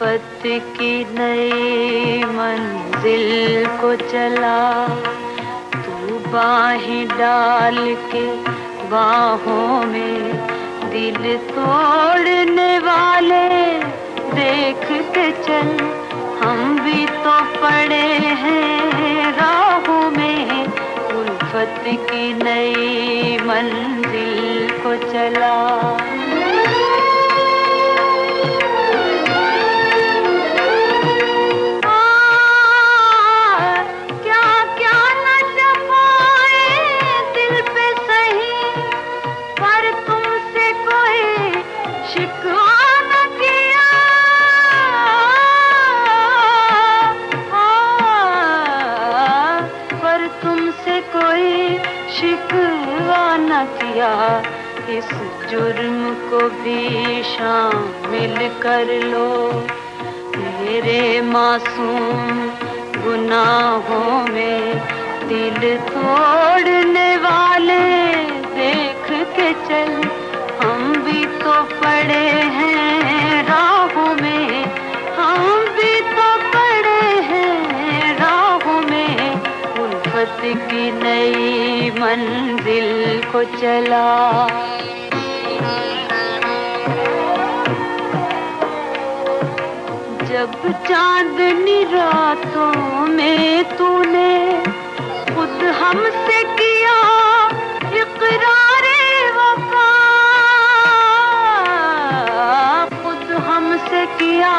उल्फत की नई मंजिल को चला, तू बाहें डाल के बाहों में दिल तोड़ने वाले देख के चल, हम भी तो पड़े हैं राहों में, उल्फत की नई मंजिल को चला। शिकवा न किया, इस जुर्म को भी शामिल कर लो, मेरे मासूम गुनाहों में दिल तोड़ने वाले देख के चल, हम भी तो पड़े हैं राहों में, हम भी तो पड़े हैं राहों में, उल्फत की नई मंजिल को चला। जब चांदनी रातों में तूने खुद हमसे किया इकरारे वफा, खुद हमसे किया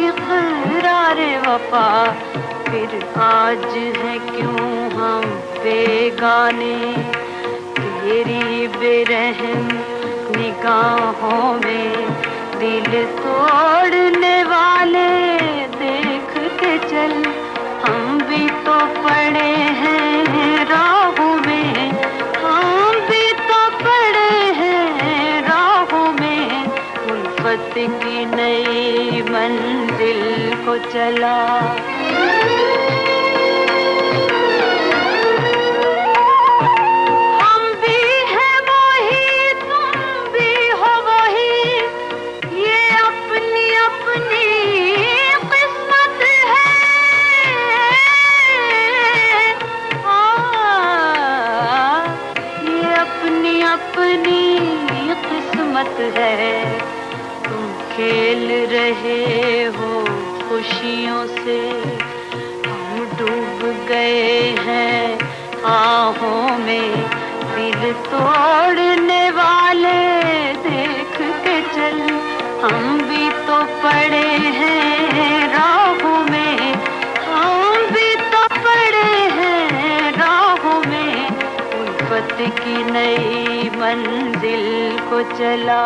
इकरारे वफा, फिर आज है क्यों हम बेगाने, तेरी बेरहम निगाहों में दिल तोड़ने वाले देख के चल, हम भी तो पड़े हैं राहों में, हम भी तो पड़े हैं राहों में, उल्फत की नई मंजिल को चला। अपनी किस्मत है, तुम खेल रहे हो खुशियों से, हम डूब गए हैं आहों में, दिल तोड़ने वाले देख के चल, हम भी तो पड़े हैं राहों में, हम भी तो पड़े हैं राहों में, उल्फत की नई मंजिल को चला।